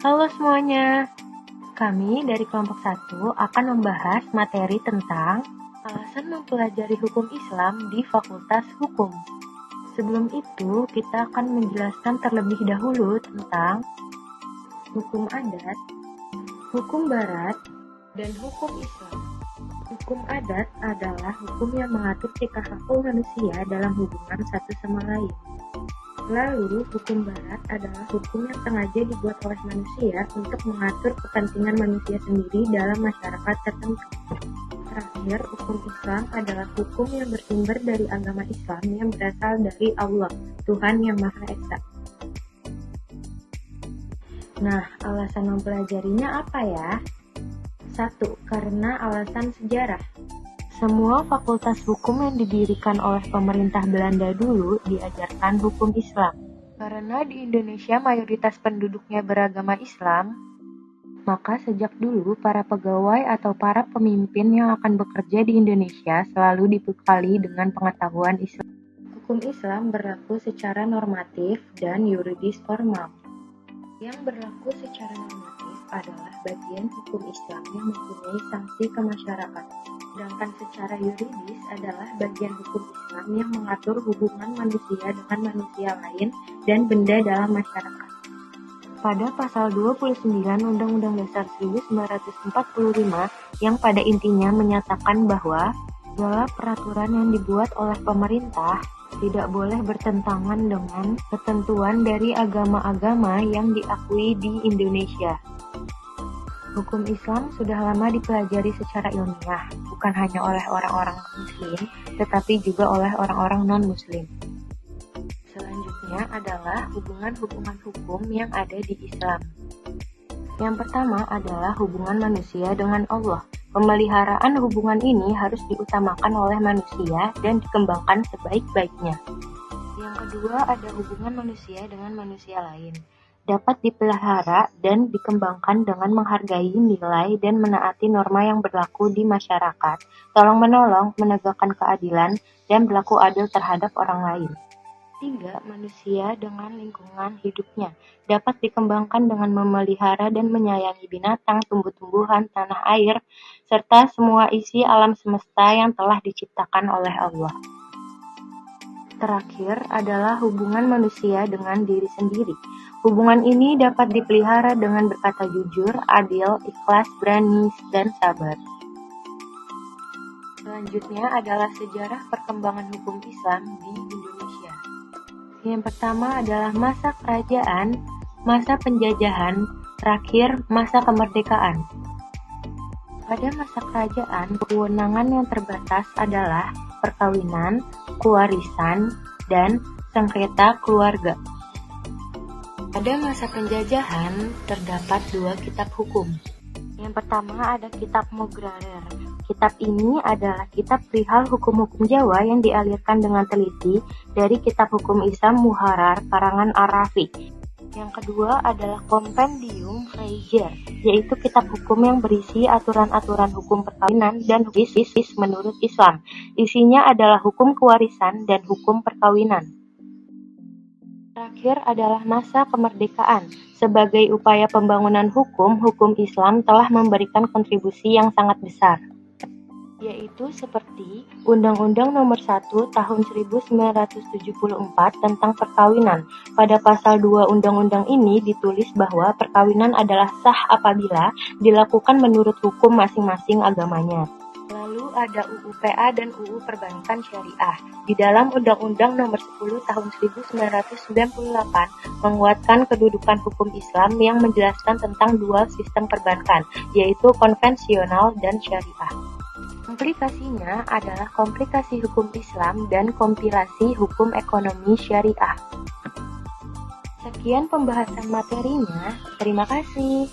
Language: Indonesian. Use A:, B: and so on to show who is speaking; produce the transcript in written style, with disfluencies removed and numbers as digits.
A: Halo semuanya, kami dari kelompok 1 akan membahas materi tentang alasan mempelajari hukum Islam di Fakultas Hukum. Sebelum itu, kita akan menjelaskan terlebih dahulu tentang hukum adat, hukum barat, dan hukum Islam. Hukum adat adalah hukum yang mengatur tingkah laku manusia dalam hubungan satu sama lain. Lalu, hukum barat adalah hukum yang sengaja dibuat oleh manusia untuk mengatur kepentingan manusia sendiri dalam masyarakat tertentu. Terakhir, hukum Islam adalah hukum yang bersumber dari agama Islam yang berasal dari Allah, Tuhan Yang Maha Esa. Nah, alasan mempelajarinya apa ya? 1. Karena alasan sejarah. Semua fakultas hukum yang didirikan oleh pemerintah Belanda dulu diajarkan hukum Islam. Karena di Indonesia mayoritas penduduknya beragama Islam, maka sejak dulu para pegawai atau para pemimpin yang akan bekerja di Indonesia selalu dibekali dengan pengetahuan Islam. Hukum Islam berlaku secara normatif dan yuridis formal. Yang berlaku secara normatif adalah bagian hukum Islam yang mempunyai sanksi ke masyarakat. Sedangkan secara yuridis adalah bagian hukum Islam yang mengatur hubungan manusia dengan manusia lain dan benda dalam masyarakat. Pada pasal 29 Undang-Undang Dasar 1945 yang pada intinya menyatakan bahwa segala peraturan yang dibuat oleh pemerintah tidak boleh bertentangan dengan ketentuan dari agama-agama yang diakui di Indonesia. Hukum Islam sudah lama dipelajari secara ilmiah, bukan hanya oleh orang-orang Muslim, tetapi juga oleh orang-orang non-Muslim. Selanjutnya adalah hubungan-hubungan hukum yang ada di Islam. Yang pertama adalah hubungan manusia dengan Allah. Pemeliharaan hubungan ini harus diutamakan oleh manusia dan dikembangkan sebaik-baiknya. Yang kedua ada hubungan manusia dengan manusia lain. Dapat dipelihara dan dikembangkan dengan menghargai nilai dan menaati norma yang berlaku di masyarakat, tolong-menolong, menegakkan keadilan, dan berlaku adil terhadap orang lain. 3. Manusia dengan lingkungan hidupnya dapat dikembangkan dengan memelihara dan menyayangi binatang, tumbuh-tumbuhan, tanah air, serta semua isi alam semesta yang telah diciptakan oleh Allah. Terakhir adalah hubungan manusia dengan diri sendiri. Hubungan ini dapat dipelihara dengan berkata jujur, adil, ikhlas, berani, dan sabar. Selanjutnya adalah sejarah perkembangan hukum Islam di Indonesia. Yang pertama adalah masa kerajaan, masa penjajahan, terakhir masa kemerdekaan. Pada masa kerajaan, kewenangan yang terbatas adalah perkawinan, kewarisan, dan sengketa keluarga. Pada masa penjajahan, terdapat 2 kitab hukum. Yang pertama ada kitab Mograrer. Kitab ini adalah kitab perihal hukum-hukum Jawa yang dialirkan dengan teliti dari kitab hukum Islam Muharrar karangan Ar-Rafi. Yang kedua adalah Compendium Frasier, yaitu kitab hukum yang berisi aturan-aturan hukum perkawinan dan hukum menurut Islam. Isinya adalah hukum kewarisan dan hukum perkawinan. Terakhir adalah masa kemerdekaan. Sebagai upaya pembangunan hukum Islam telah memberikan kontribusi yang sangat besar, yaitu seperti Undang-Undang Nomor 1 Tahun 1974 tentang perkawinan. Pada pasal 2 undang-undang ini ditulis bahwa perkawinan adalah sah apabila dilakukan menurut hukum masing-masing agamanya. Lalu ada UU PA dan UU Perbankan Syariah. Di dalam Undang-Undang Nomor 10 Tahun 1998 menguatkan kedudukan hukum Islam yang menjelaskan tentang dual sistem perbankan, yaitu konvensional dan syariah. Komplikasinya adalah komplikasi hukum Islam dan kompilasi hukum ekonomi syariah. Sekian pembahasan materinya. Terima kasih.